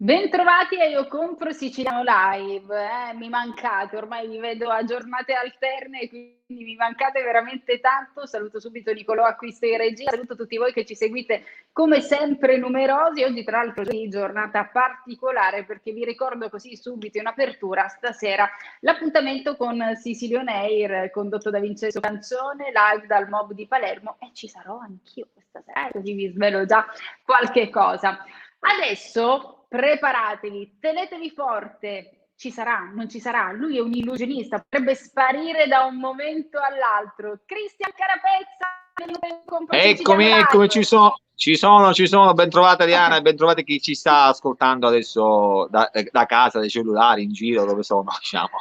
Bentrovati a Io Compro Siciliano Live, mi mancate, ormai vi vedo a giornate alterne, quindi mi mancate veramente tanto. Saluto subito Nicolò Acquisto in regia, saluto tutti voi che ci seguite come sempre numerosi. Oggi tra l'altro è giornata particolare perché vi ricordo così subito in apertura stasera l'appuntamento con Sicily On Air condotto da Vincenzo Cancione, live dal Mob di Palermo, e ci sarò anch'io questa sera, così vi svelo già qualche cosa. Adesso preparatevi, tenetevi forte, ci sarà, non ci sarà, lui è un illusionista, potrebbe sparire da un momento all'altro. Cristian Carapezza, eccomi, ci sono, ben trovata Diana e ben trovate chi ci sta ascoltando adesso da casa, dai cellulari, in giro, dove sono, diciamo.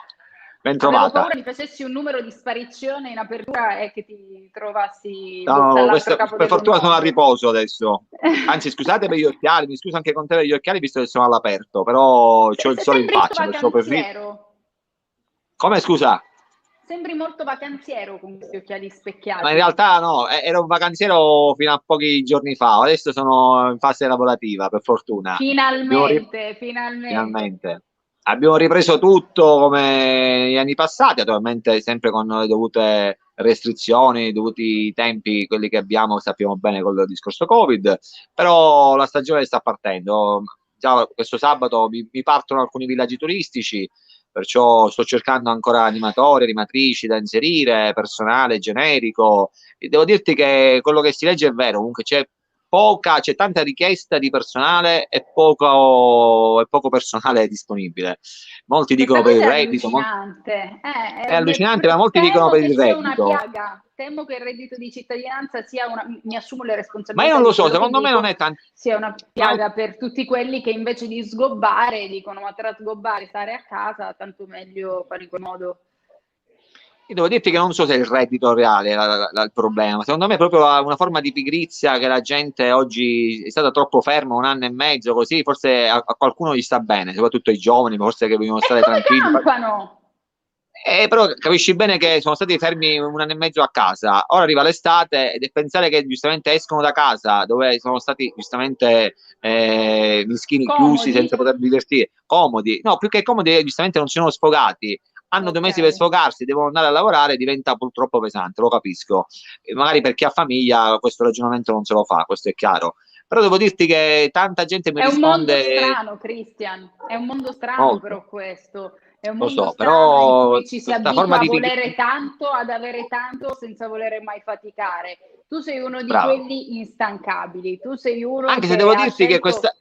Ben trovata. Avevo paura mi facessi un numero di sparizione in apertura e che ti trovassi no, capo per fortuna sono a mondo. riposo adesso. Anzi, scusate per gli occhiali, mi scuso anche con te per gli occhiali visto che sono all'aperto, però c'ho il sole in faccia. Come, scusa? Sembri molto vacanziero con questi occhiali specchiati. Ma in realtà no, ero un vacanziero fino a pochi giorni fa, adesso sono in fase lavorativa, per fortuna. Finalmente. Abbiamo ripreso tutto come gli anni passati, naturalmente sempre con le dovute restrizioni, dovuti tempi, quelli che abbiamo, sappiamo bene col discorso Covid, però la stagione sta partendo. Già questo sabato mi partono alcuni villaggi turistici, perciò sto cercando ancora animatori, animatrici da inserire, personale generico. E devo dirti che quello che si legge è vero, comunque c'è tanta richiesta di personale e poco personale disponibile. Molti dicono per il reddito. È allucinante, ma molti dicono per il reddito. Una piaga. Temo che il reddito di cittadinanza sia mi assumo le responsabilità. Ma io non lo so, secondo me non è tanto. Sia una piaga per tutti quelli che invece di sgobbare dicono ma tra sgobbare stare a casa, tanto meglio fare in quel modo. Io devo dirti che non so se è il reddito reale il problema, secondo me è proprio una forma di pigrizia che la gente oggi è stata troppo ferma un anno e mezzo, così forse a qualcuno gli sta bene, soprattutto ai giovani, forse che vogliono stare tranquilli. Però capisci bene che sono stati fermi un anno e mezzo a casa, ora arriva l'estate e pensare che giustamente escono da casa dove sono stati giustamente mischini, chiusi senza poter divertire, comodi, no, più che comodi giustamente non si sono sfogati. Hanno 2 mesi per sfogarsi, devono andare a lavorare, diventa purtroppo pesante, lo capisco. E magari per chi ha famiglia questo ragionamento non se lo fa, questo è chiaro. Però devo dirti che tanta gente mi risponde... È un mondo strano, Cristian, è un mondo strano però questo. È un mondo strano però in cui ci si abitua a volere tanto, ad avere tanto senza volere mai faticare. Tu sei uno di quelli instancabili, tu sei uno anche se devo dirti che questa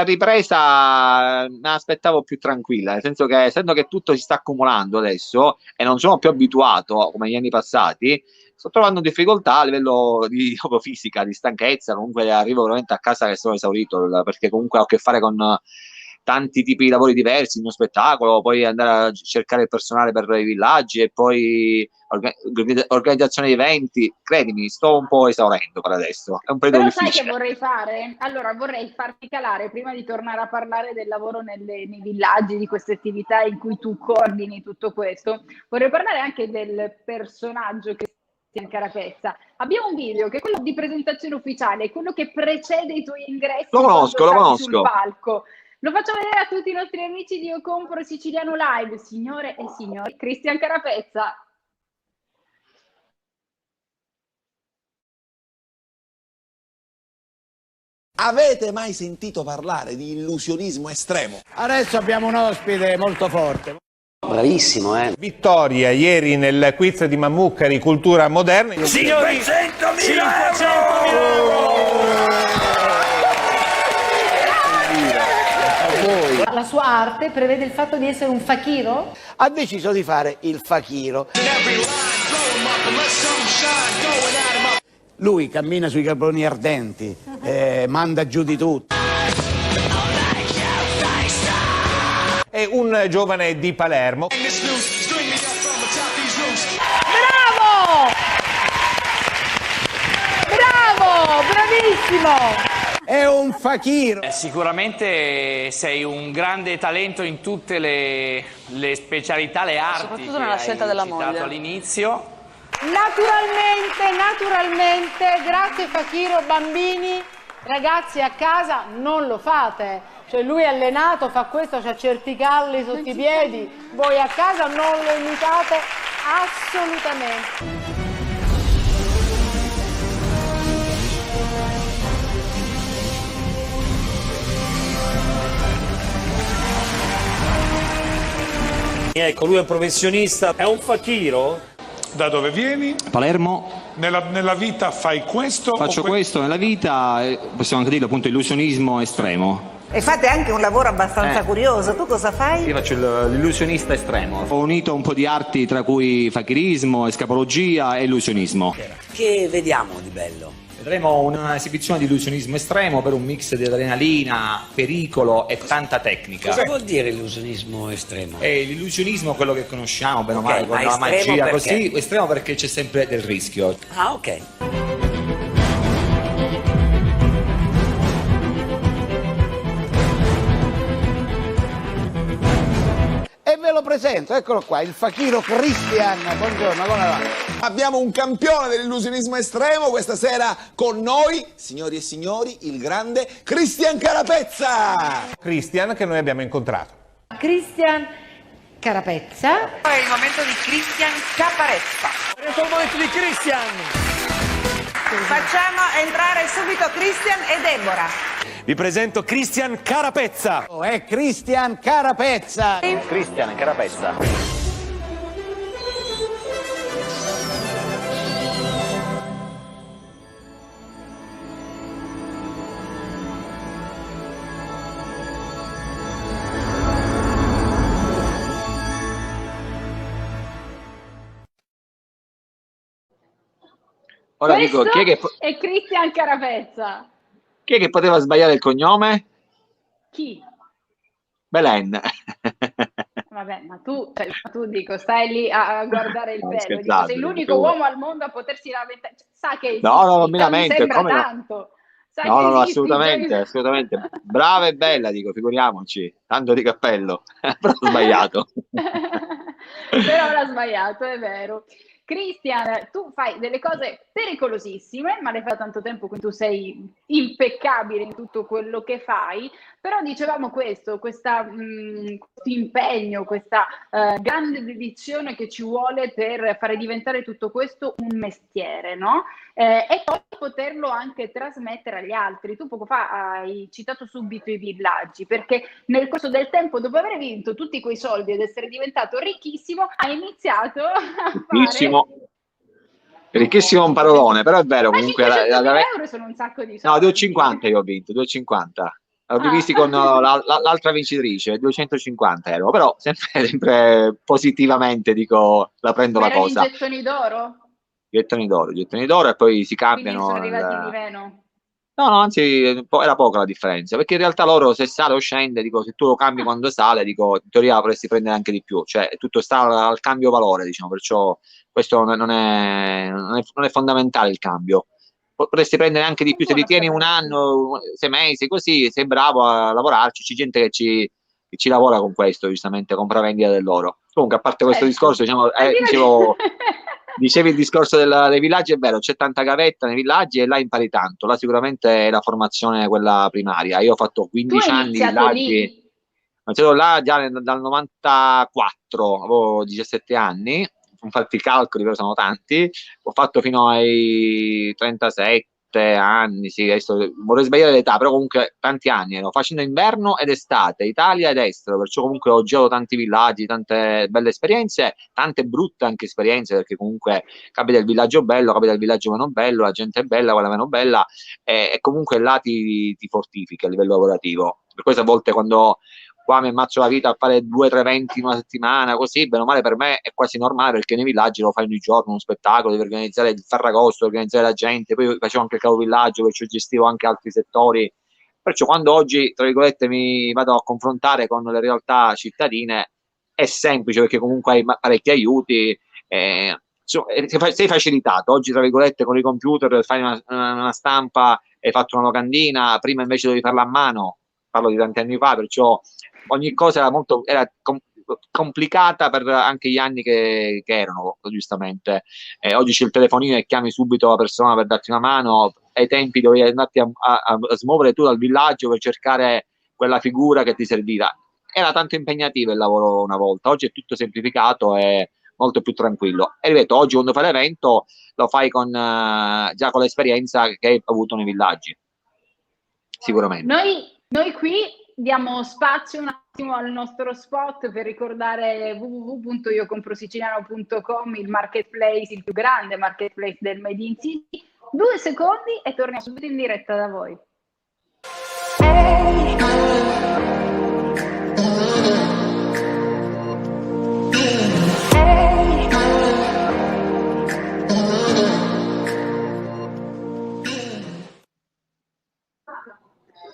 ripresa me l'aspettavo più tranquilla, nel senso che essendo che tutto si sta accumulando adesso e non sono più abituato come negli anni passati, sto trovando difficoltà a livello di proprio fisica, di stanchezza, comunque arrivo veramente a casa che sono esaurito, perché comunque ho a che fare con tanti tipi di lavori diversi, il mio spettacolo, poi andare a cercare il personale per i villaggi e poi organizzazione di eventi. Credimi, sto un po' esaurendo per adesso, è un periodo difficile. Sai che vorrei fare? Allora vorrei farti calare, prima di tornare a parlare del lavoro nei villaggi, di queste attività in cui tu coordini tutto questo, vorrei parlare anche del personaggio che Carapezza. Abbiamo un video che è quello di presentazione ufficiale, quello che precede i tuoi ingressi. Lo conosco. Sul palco. Lo faccio vedere a tutti i nostri amici di Io Compro Siciliano Live, signore e signori, Cristian Carapezza. Avete mai sentito parlare di illusionismo estremo? Adesso abbiamo un ospite molto forte. Bravissimo, Vittoria ieri nel quiz di Mammucari Cultura Moderna. Signori, 500.000 euro! La sua arte prevede il fatto di essere un fakiro? Ha deciso di fare il fakiro. Lui cammina sui carboni ardenti, manda giù di tutto. È un giovane di Palermo. Bravo, bravissimo! È un fakir. Sicuramente sei un grande talento in tutte le specialità, le arti. Soprattutto nella scelta della moglie. All'inizio. Naturalmente, grazie Fakiro, bambini, Ragazzi, a casa non lo fate. Cioè lui è allenato, fa questo, c'ha certi calli sotto i piedi. Voi a casa non lo imitate assolutamente. Ecco, lui è un professionista, è un fakiro. Da dove vieni? Palermo. Nella vita fai questo? Faccio questo nella vita, possiamo anche dirlo appunto illusionismo estremo. E fate anche un lavoro abbastanza curioso. Tu cosa fai? Io faccio l'illusionista estremo. Ho unito un po' di arti tra cui fakirismo, escapologia e illusionismo. Che vediamo di bello? Vedremo un'esibizione di illusionismo estremo per un mix di adrenalina, pericolo e tanta tecnica. Cosa vuol dire illusionismo estremo? L'illusionismo è quello che conosciamo bene o male, con la estremo magia perché? così. Estremo perché c'è sempre del rischio. Ah, ok. E ve lo presento, eccolo qua, il fakiro Christian. Buongiorno, come va? Abbiamo un campione dell'illusionismo estremo questa sera con noi, signori e signori, il grande Christian Carapezza. Christian che noi abbiamo incontrato. Christian Carapezza. È il momento di Christian Caparezza. È il momento di Christian. Facciamo entrare subito Christian e Deborah. Vi presento Christian Carapezza. È Christian Carapezza. Christian Carapezza. Ora dico, chi è Christian Carapezza. Chi è che poteva sbagliare il cognome? Chi? Belen. Vabbè, ma tu dico, stai lì a guardare il pelo. Dico, scherzate, sei l'unico uomo al mondo a potersi lamentare. Sa che esisti, No, non mi lamento, sembra come no? tanto. Sa No, che no, esisti, assolutamente. Brava e bella, dico, figuriamoci. Tanto di cappello. Però ho sbagliato. Però l'ha sbagliato, è vero. Christian, tu fai delle cose pericolosissime, ma le fai da tanto tempo, quindi tu sei impeccabile in tutto quello che fai, però dicevamo questo impegno, questa grande dedizione che ci vuole per fare diventare tutto questo un mestiere, no? E poi poterlo anche trasmettere agli altri. Tu poco fa hai citato subito i villaggi, perché nel corso del tempo, dopo aver vinto tutti quei soldi ed essere diventato ricchissimo, hai iniziato a fare... Ricchissimo un parolone, però è vero, Ma comunque 500.000 euro sono un sacco di soldi. No, 2,50 io ho vinto, 2,50. Ho rivisti con l'altra vincitrice, 250 euro, però sempre positivamente dico, la prendo la cosa. I gettoni d'oro? Gettoni d'oro e poi si cambiano. Quindi sono arrivati di meno? No, anzi, era poca la differenza, perché in realtà loro se sale o scende, dico, se tu lo cambi quando sale, dico, in teoria potresti prendere anche di più, cioè tutto sta al cambio valore, diciamo, perciò questo non è fondamentale il cambio. Potresti prendere anche di più se li tieni un anno, 6 mesi, così sei bravo a lavorarci. C'è gente che ci lavora con questo, giustamente, compravendita dell'oro. Comunque, a parte questo discorso, diciamo, dicevi il discorso dei villaggi, è vero, c'è tanta gavetta nei villaggi e là impari tanto. Là sicuramente è la formazione quella primaria. Io ho fatto 15 anni di villaggi, ho iniziato là già dal 94, avevo 17 anni. Non fatti i calcoli, però sono tanti. Ho fatto fino ai 37 anni, sì, adesso vorrei sbagliare l'età, però comunque tanti anni. Ero facendo inverno ed estate, Italia ed estero, perciò comunque ho girato tanti villaggi, tante belle esperienze, tante brutte anche esperienze, perché comunque capita il villaggio bello, capita il villaggio meno bello, la gente è bella, quella meno bella, e comunque là ti fortifica a livello lavorativo. Per questo a volte quando qua mi ammazzo la vita a fare 2 o 3 eventi in una settimana, così, bene o male per me è quasi normale, perché nei villaggi lo fai ogni giorno, uno spettacolo, devi organizzare il Ferragosto, organizzare la gente, poi facevo anche il capovillaggio, perciò gestivo anche altri settori, perciò quando oggi, tra virgolette, mi vado a confrontare con le realtà cittadine, è semplice, perché comunque hai parecchi aiuti, sei facilitato. Oggi, tra virgolette, con i computer fai una stampa, hai fatto una locandina, prima invece dovevi farla a mano, parlo di tanti anni fa, perciò ogni cosa era complicata per anche gli anni che erano, giustamente. Oggi c'è il telefonino e chiami subito la persona per darti una mano. ai tempi dovevi andarti a smuovere tu dal villaggio per cercare quella figura che ti serviva. Era tanto impegnativo il lavoro una volta, oggi è tutto semplificato e molto più tranquillo. E ripeto, oggi quando fai l'evento lo fai con, già con l'esperienza che hai avuto nei villaggi, sicuramente. Noi qui diamo spazio un attimo al nostro spot per ricordare www.iocomprosiciliano.com, il marketplace, il più grande marketplace del Made in City. 2 secondi e torniamo subito in diretta da voi.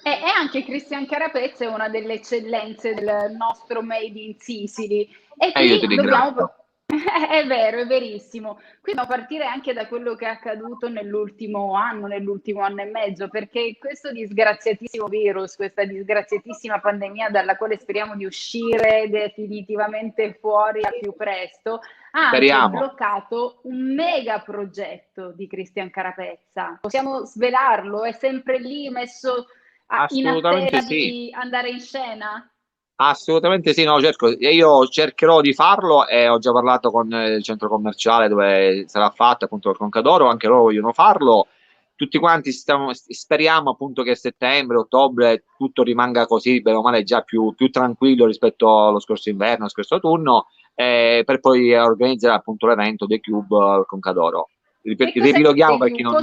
E anche Cristian Carapezza è una delle eccellenze del nostro Made in Sicily. E io ti qui ringrazio. è vero, è verissimo. Qui dobbiamo partire anche da quello che è accaduto nell'ultimo anno e mezzo, perché questo disgraziatissimo virus, questa disgraziatissima pandemia dalla quale speriamo di uscire definitivamente fuori al più presto, ha anche bloccato un mega progetto di Cristian Carapezza. Possiamo svelarlo? È sempre lì messo in attesa di andare in scena? Assolutamente sì, no, io cercherò di farlo e ho già parlato con il centro commerciale dove sarà fatto, appunto il Concadoro, anche loro vogliono farlo. Tutti quanti speriamo appunto che a settembre, ottobre tutto rimanga così, bene o male già più tranquillo rispetto allo scorso inverno, allo scorso autunno, per poi organizzare appunto l'evento The Cube al Concadoro. Ripiloghiamo per chi non lo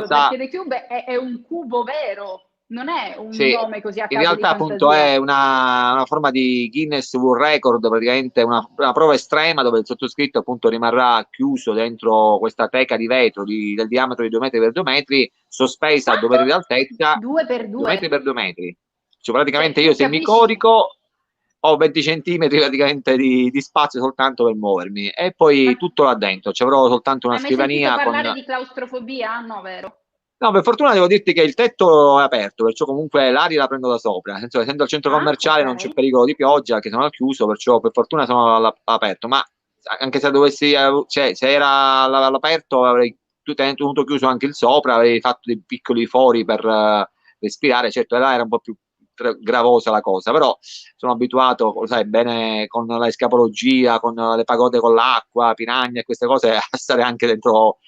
sa. Perché The Cube è un cubo vero. Non è un nome così a caso. In realtà appunto è una forma di Guinness World Record, praticamente una prova estrema dove il sottoscritto appunto rimarrà chiuso dentro questa teca di vetro del diametro di 2 metri per 2 metri, sospesa a 2 metri di altezza, 2 per 2 metri per 2 metri. Cioè praticamente io se mi corico ho 20 centimetri praticamente di spazio soltanto per muovermi e poi tutto là dentro, ci avrò soltanto una scrivania. Hai mai sentito parlare di claustrofobia? No, vero? No, per fortuna devo dirti che il tetto è aperto, perciò comunque l'aria la prendo da sopra, nel senso, essendo al centro commerciale non c'è pericolo di pioggia, che sono al chiuso, perciò per fortuna sono all'aperto, ma anche se dovessi, cioè se era all'aperto avrei tenuto chiuso anche il sopra, avrei fatto dei piccoli fori per respirare, certo là era un po' più gravosa la cosa, però sono abituato, sai bene, con la escapologia, con le pagode con l'acqua, piranha e queste cose, a stare anche dentro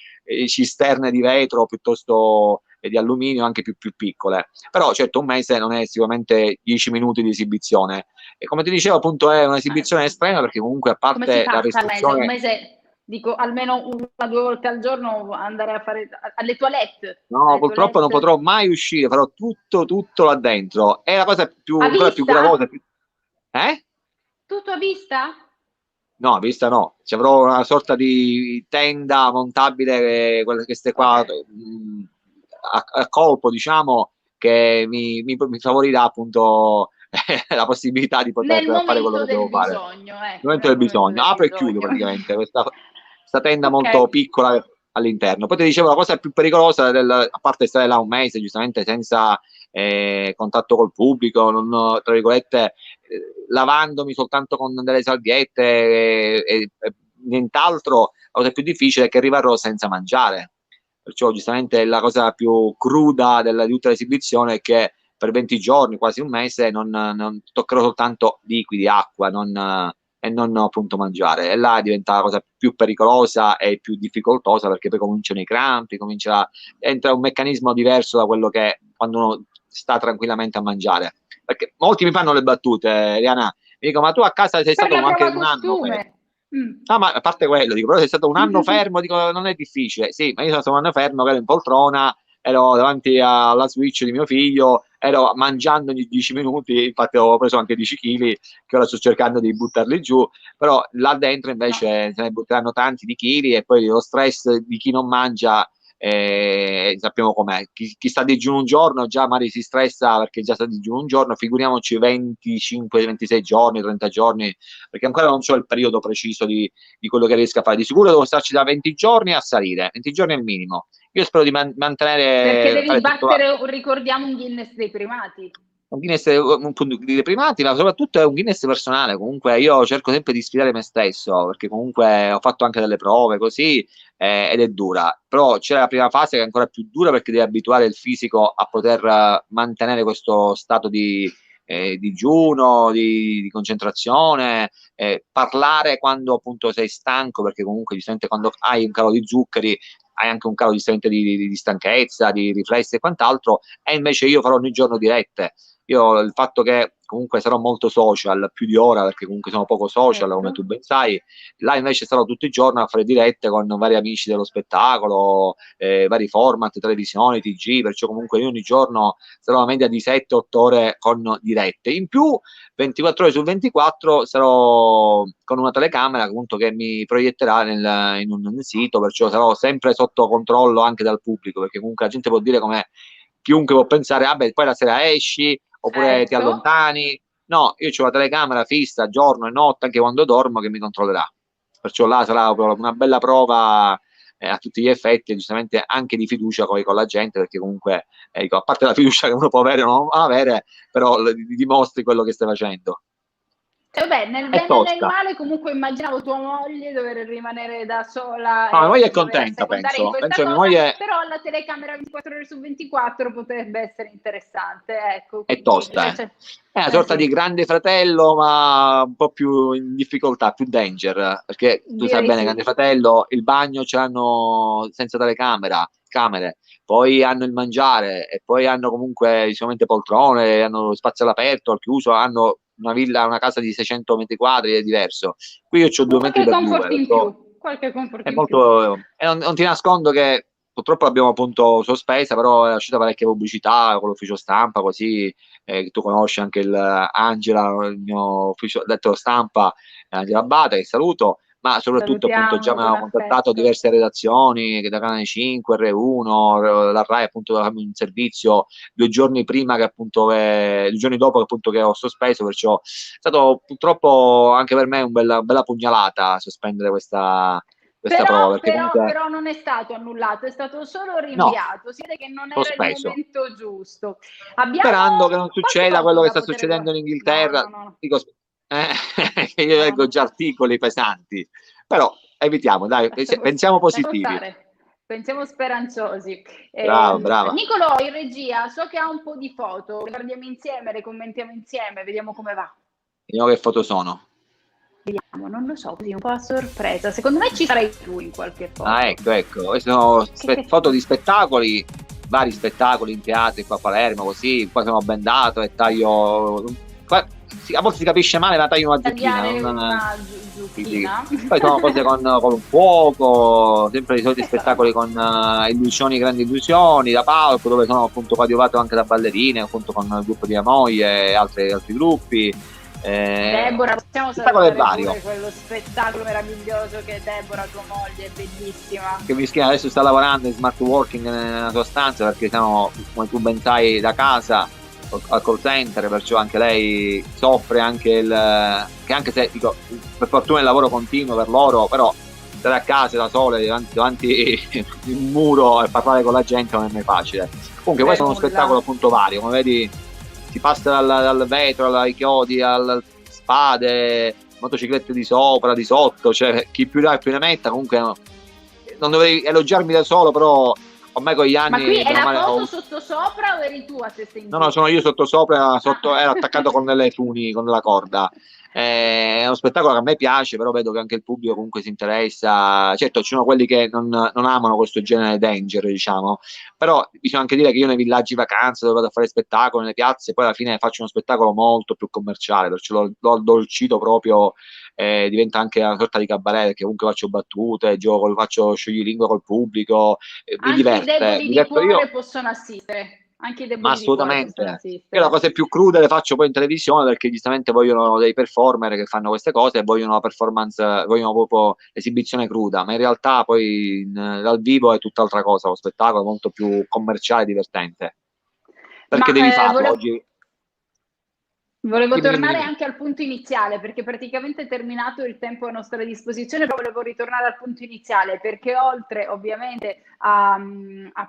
cisterne di vetro piuttosto di alluminio, anche più piccole. Però certo un mese non è sicuramente 10 minuti di esibizione e come ti dicevo appunto è un'esibizione estrema perché comunque a parte la restrizione... Un mese? Dico almeno 1 o 2 volte al giorno andare a fare alle toilette. No, purtroppo non potrò mai uscire, farò tutto là dentro. È la cosa ancora più gravosa. Tutto a vista? No, a vista no. Ci avrò una sorta di tenda montabile, queste qua a colpo, diciamo, che mi favorirà appunto la possibilità di poter fare quello che devo fare. Nel momento del bisogno. Apro e chiudo praticamente questa tenda molto piccola all'interno. Poi ti dicevo, la cosa più pericolosa, a parte stare là un mese, giustamente senza contatto col pubblico, non, tra virgolette, lavandomi soltanto con delle salviette e nient'altro, la cosa più difficile è che rimarrò senza mangiare. Perciò giustamente la cosa più cruda di tutta l'esibizione è che per 20 giorni, quasi un mese, non toccherò soltanto liquidi, acqua, e non appunto mangiare. E là diventa la cosa più pericolosa e più difficoltosa perché poi cominciano i crampi, entra un meccanismo diverso da quello che quando uno sta tranquillamente a mangiare. Perché molti mi fanno le battute, Riana, mi dicono ma tu a casa sei stato anche un anno fermo. No, ma a parte quello, dico, però sei stato un anno fermo, dico, non è difficile. Sì, ma io sono stato un anno fermo, ero in poltrona, ero davanti alla Switch di mio figlio, ero mangiando ogni 10 minuti, infatti ho preso anche 10 kg che ora sto cercando di buttarli giù, però là dentro invece se ne butteranno tanti di chili e poi lo stress di chi non mangia, sappiamo com'è, chi sta a digiuno un giorno già magari si stressa perché già sta a digiuno un giorno, figuriamoci 25, 26 giorni, 30 giorni, perché ancora non so il periodo preciso di quello che riesco a fare. Di sicuro devo starci da 20 giorni a salire, 20 giorni è il minimo. Io spero di mantenere... Perché devi battere, ricordiamo, un Guinness dei primati. un Guinness un punto di primati, ma soprattutto è un Guinness personale. Comunque io cerco sempre di sfidare me stesso, perché comunque ho fatto anche delle prove così, ed è dura. Però c'è la prima fase che è ancora più dura, perché devi abituare il fisico a poter mantenere questo stato di digiuno, di concentrazione, parlare quando appunto sei stanco, perché comunque giustamente quando hai un calo di zuccheri hai anche un calo di stanchezza, di riflessi e quant'altro, e invece io farò ogni giorno dirette. Io il fatto che comunque sarò molto social, più di ora, perché comunque sono poco social, come tu ben sai, là invece starò tutti i giorni a fare dirette con vari amici dello spettacolo, vari format, televisioni, TG, perciò comunque io ogni giorno sarò una media di 7-8 ore con dirette. In più, 24 ore su 24 sarò con una telecamera appunto che mi proietterà in un sito, perciò sarò sempre sotto controllo anche dal pubblico, perché comunque la gente può dire, come chiunque può pensare, ah beh, poi la sera esci oppure ti allontani. No, io ho la telecamera fissa giorno e notte, anche quando dormo, che mi controllerà. Perciò là sarà una bella prova a tutti gli effetti, e giustamente anche di fiducia con la gente, perché comunque, dico, a parte la fiducia che uno può avere o non avere, però dimostri quello che stai facendo. Vabbè, nel bene e nel male, comunque immaginavo tua moglie dover rimanere da sola. No, mia moglie è contenta, penso mia moglie... Però la telecamera 24 ore su 24 potrebbe essere interessante, ecco. È tosta, è una sorta di Grande Fratello, ma un po' più in difficoltà, più danger, perché tu sai bene, Grande Fratello, il bagno ce l'hanno senza telecamera, camere, poi hanno il mangiare, e poi hanno comunque sicuramente poltrone, hanno spazio all'aperto, al chiuso, hanno una villa, una casa di 600 metri quadri, è diverso. Qui io ho 2 metri per 2. Qualche comfort è in molto, più. E non ti nascondo che purtroppo l'abbiamo appunto sospesa, però è uscita parecchia pubblicità con l'ufficio stampa, così tu conosci anche Angela, il mio ufficio detto stampa, Angela Abate, che saluto, ma soprattutto appunto già mi hanno contattato diverse redazioni, da Canale 5, R1, la Rai, appunto un servizio 2 giorni prima che appunto 2 giorni dopo appunto che ho sospeso, perciò è stato purtroppo anche per me una bella pugnalata sospendere questa prova, perché però non è stato annullato, è stato solo rinviato. No, si vede che non era il momento giusto. Sperando che non succeda quello che sta succedendo in Inghilterra. No. Dico, io leggo già articoli pesanti, però evitiamo, dai, pensiamo positivi. Pensiamo speranzosi. Brava. Nicolò, in regia, so che ha un po' di foto, le guardiamo insieme, le commentiamo insieme, vediamo come va. Vediamo che foto sono. Vediamo, non lo so, così un po' a sorpresa. Secondo me ci sarai tu in qualche foto. Ah, ecco. Queste sono foto di spettacoli, vari spettacoli in teatri qua a Palermo, così. Qua sono bendato e taglio... a volte si capisce male, ma taglio una zucchina. Poi sono cose con fuoco, sempre i soliti spettacoli con illusioni, grandi illusioni, da palco, dove sono appunto coadiuvato anche da ballerine, appunto con il gruppo di mia moglie e altri gruppi. Deborah, possiamo salutare pure quello spettacolo meraviglioso che è Deborah, tua moglie, è bellissima. Che Mischina adesso sta lavorando in smart working nella sua stanza, perché siamo, come tu ben sai, da casa al call center, perciò anche lei soffre anche che anche se dico, per fortuna il lavoro continuo per loro, però stare a casa da sole davanti il muro e parlare con la gente non è mai facile. Comunque questo è uno spettacolo appunto vario, come vedi si passa dal vetro ai chiodi, alle spade, motociclette di sopra, di sotto, cioè chi più dà più ne metta. Comunque non dovrei elogiarmi da solo, però ormai con gli anni... Ma qui è la foto sotto sopra o eri tu a te stesso? No, sono io sotto sopra, ero attaccato con delle funi, con della corda. È uno spettacolo che a me piace, però vedo che anche il pubblico comunque si interessa. Certo, ci sono quelli che non amano questo genere danger, diciamo, però bisogna anche dire che io nei villaggi vacanze dove vado a fare spettacolo, nelle piazze, poi alla fine faccio uno spettacolo molto più commerciale, perciò l'ho addolcito proprio, diventa anche una sorta di cabaret, perché comunque faccio battute, gioco, faccio scioglilingua col pubblico, mi diverte. Anche i deboli di cuore possono assistere. Anche i deboli assolutamente. Io le cose più crude le faccio poi in televisione, perché giustamente vogliono dei performer che fanno queste cose e vogliono la performance, vogliono proprio l'esibizione cruda, ma in realtà poi dal vivo è tutt'altra cosa, lo spettacolo è molto più commerciale e divertente, perché devi farlo oggi. Volevo tornare anche al punto iniziale, perché praticamente è terminato il tempo a nostra disposizione, però volevo ritornare al punto iniziale, perché oltre ovviamente a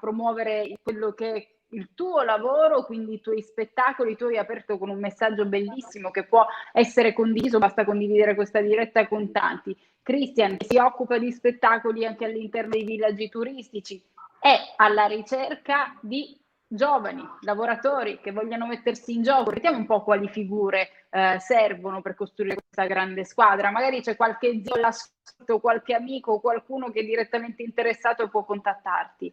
promuovere quello che il tuo lavoro, quindi i tuoi spettacoli. Tu hai aperto con un messaggio bellissimo che può essere condiviso, basta condividere questa diretta con tanti. Christian, che si occupa di spettacoli anche all'interno dei villaggi turistici, è alla ricerca di giovani lavoratori che vogliano mettersi in gioco. Vediamo un po' quali figure servono per costruire questa grande squadra. Magari c'è qualche zio all'ascolto, qualche amico, qualcuno che è direttamente interessato e può contattarti.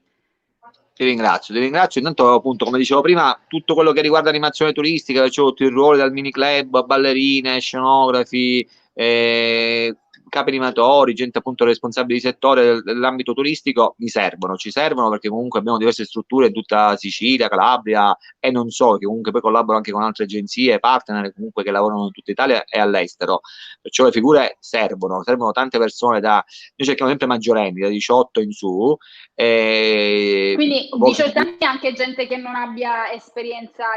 Ti ringrazio. Intanto, appunto, come dicevo prima, tutto quello che riguarda animazione turistica, facevo tutti i ruoli dal mini club a ballerine, scenografi, capi animatori, gente appunto responsabile di settore dell'ambito turistico, ci servono perché comunque abbiamo diverse strutture in tutta Sicilia, Calabria e non solo, che comunque poi collaboro anche con altre agenzie, partner comunque che lavorano in tutta Italia e all'estero, perciò le figure servono tante persone, noi cerchiamo sempre maggiorenni, da 18 in su. Quindi 18 anni anche gente che non abbia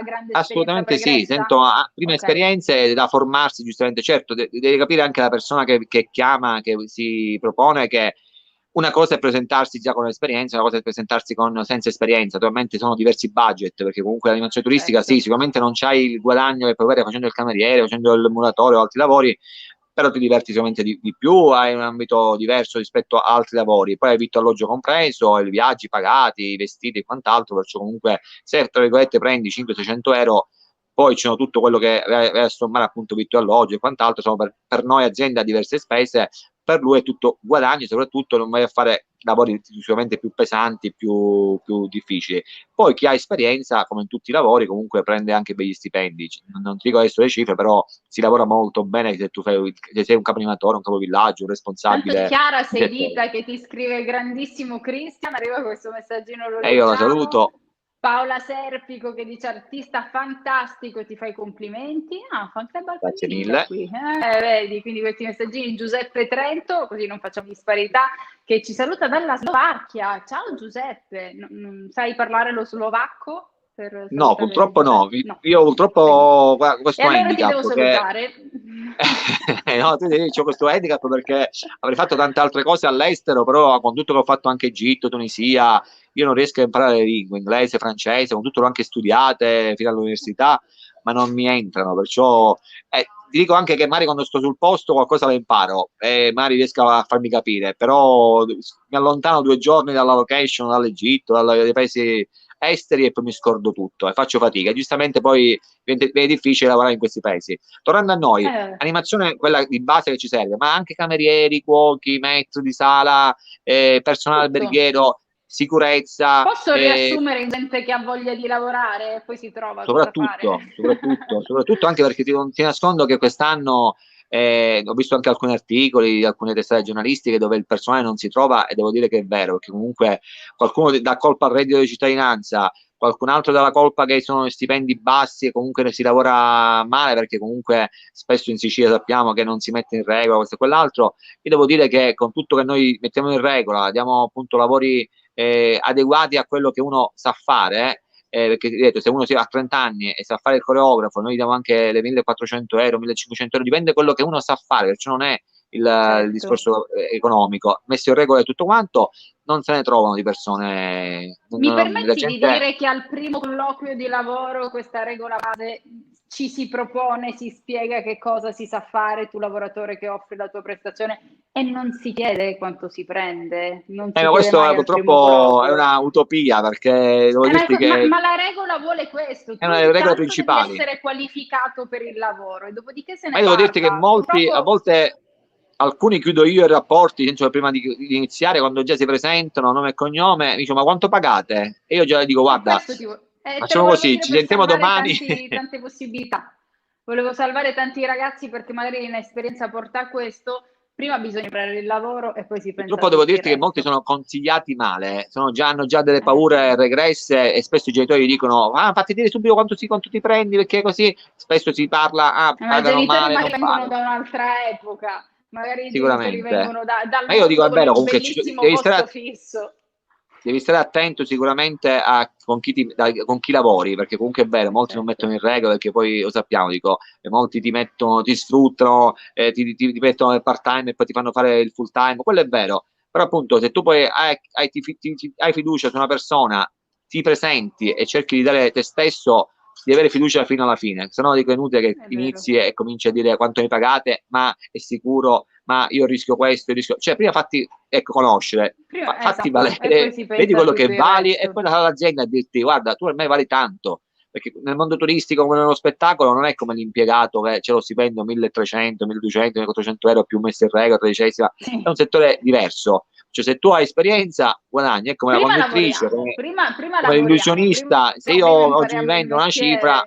grande assolutamente esperienza sì, pregressa? sento prime Ok. esperienze da formarsi, giustamente, certo, devi capire anche la persona che chiama, che si propone, che una cosa è presentarsi già con esperienza, una cosa è presentarsi senza esperienza. Naturalmente sono diversi budget, perché comunque l'animazione turistica Certo. sì, sicuramente non c'hai il guadagno che puoi avere facendo il cameriere, facendo il muratore o altri lavori, però ti diverti sicuramente di più, hai un ambito diverso rispetto a altri lavori, poi hai vitto e alloggio compreso, i viaggi pagati, i vestiti e quant'altro, perciò comunque se tra virgolette prendi 500-600 euro, poi c'è tutto quello che vai a sommare, appunto vitto e alloggio e quant'altro, sono per noi azienda diverse spese, per lui è tutto guadagno, soprattutto non vai a fare lavori sicuramente più pesanti, più difficili. Poi chi ha esperienza, come in tutti i lavori, comunque prende anche begli stipendi. Non ti dico adesso le cifre, però si lavora molto bene se se sei un capanimatore, un capovillaggio, un responsabile. Tanto Chiara Seidita che ti scrive: grandissimo Christian, arriva questo messaggino, lo leggiamo. Io la saluto. Paola Serpico che dice: artista fantastico, ti fai complimenti. Fan club al Grazie femminile mille. qui. Vedi, quindi questi messaggini. Giuseppe Trento, così non facciamo disparità, che ci saluta dalla Slovacchia. Ciao Giuseppe, non sai parlare lo slovacco? No, purtroppo no. Io purtroppo questo e allora handicap, ti devo salutare. no, c'ho questo handicap perché avrei fatto tante altre cose all'estero, però con tutto che ho fatto anche Egitto, Tunisia, io non riesco a imparare le lingue, inglese, francese, con tutto l'ho anche studiate fino all'università, ma non mi entrano, perciò ti dico anche che magari quando sto sul posto qualcosa la imparo e magari riesco a farmi capire, però mi allontano 2 giorni dalla location, dall'Egitto, dai paesi esteri e poi mi scordo tutto e faccio fatica. E giustamente poi è difficile lavorare in questi paesi. Tornando a noi, animazione quella di base che ci serve, ma anche camerieri, cuochi, maestri di sala, personale alberghiero, sicurezza. Posso riassumere in gente che ha voglia di lavorare e poi si trova soprattutto anche perché ti nascondo che quest'anno ho visto anche alcuni articoli di alcune testate giornalistiche dove il personale non si trova, e devo dire che è vero, perché comunque qualcuno dà colpa al reddito di cittadinanza, qualcun altro dà la colpa che sono stipendi bassi e comunque si lavora male, perché comunque spesso in Sicilia sappiamo che non si mette in regola questo e quell'altro. Io devo dire che con tutto che noi mettiamo in regola, diamo appunto lavori adeguati a quello che uno sa fare, perché ripeto, se uno ha 30 anni e sa fare il coreografo, noi diamo anche le 1400 euro, 1500 euro, dipende da quello che uno sa fare, perciò non è il discorso economico. Messo in regola e tutto quanto, non se ne trovano di persone. Mi permetti di dire che al primo colloquio di lavoro questa regola base ci si propone, si spiega che cosa si sa fare, tu lavoratore che offri la tua prestazione, e non si chiede quanto si prende. Non si questo purtroppo è una utopia, perché devo dirti che ma la regola vuole questo, è una delle regole principali. Devi essere qualificato per il lavoro e dopodiché se ne ma io devo dirti che molti, a volte alcuni chiudo io i rapporti prima di iniziare, quando già si presentano nome e cognome, mi dicono: ma quanto pagate? E io già dico: guarda, facciamo così, ci sentiamo domani. Tante possibilità. Volevo salvare tanti ragazzi perché magari l'inesperienza porta a questo. Prima bisogna imparare il lavoro e poi si pensa. Purtroppo devo dirti che molti sono consigliati male, hanno già delle paure regresse, e spesso i genitori dicono: fatti dire subito quanto ti prendi, perché così spesso si parla, pagano male. Ma vengono da un'altra epoca, magari sicuramente vengono dal ma io dico, è vero, comunque devi stare attento sicuramente con chi lavori, perché comunque è vero, molti non mettono in regola, perché poi lo sappiamo, molti ti sfruttano, ti mettono nel part time e poi ti fanno fare il full time, quello è vero, però appunto se tu poi hai fiducia su una persona, ti presenti e cerchi di dare te stesso, di avere fiducia fino alla fine, se no dico è inutile che inizi e cominci a dire quanto mi pagate, ma è sicuro, ma io rischio questo, cioè prima fatti conoscere, fatti valere, vedi quello che vali e poi l'azienda a dirti guarda tu per me vali tanto, perché nel mondo turistico come nello spettacolo non è come l'impiegato che c'è lo stipendio 1.300, 1.200, 1.400 euro più messo in regola, tredicesima, è un settore diverso. Cioè se tu hai esperienza guadagni, è come la conduttrice, come l'illusionista, se io oggi mi vendo una cifra,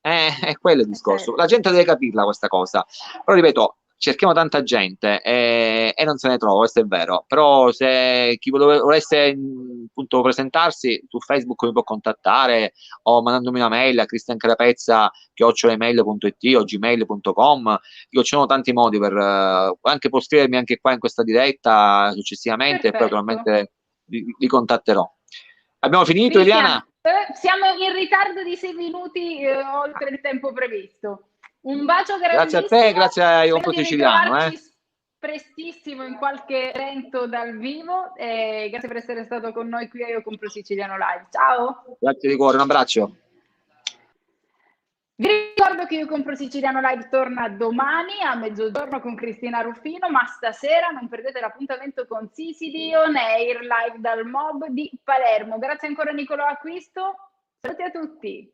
è quello il discorso. La gente deve capirla questa cosa, però ripeto, cerchiamo tanta gente e non se ne trova, questo è vero, però se chi volesse appunto presentarsi su Facebook mi può contattare o mandandomi una mail a cristiancarapezza@email.it o gmail.com. Io ci sono tanti modi per anche può scrivermi anche qua in questa diretta successivamente. Perfetto. E poi naturalmente vi contatterò. Abbiamo finito, Eliana? Siamo in ritardo di 6 minuti oltre il tempo previsto. Un bacio grandissimo. Grazie a te, grazie a Iocompro Siciliano. Prestissimo in qualche evento dal vivo e grazie per essere stato con noi qui a Iocompro Siciliano Live. Ciao. Grazie di cuore, un abbraccio. Vi ricordo che Iocompro Siciliano Live torna domani a mezzogiorno con Cristina Ruffino, ma stasera non perdete l'appuntamento con Sisili On Air live dal Mob di Palermo. Grazie ancora a Nicolò Acquisto. Saluti a tutti.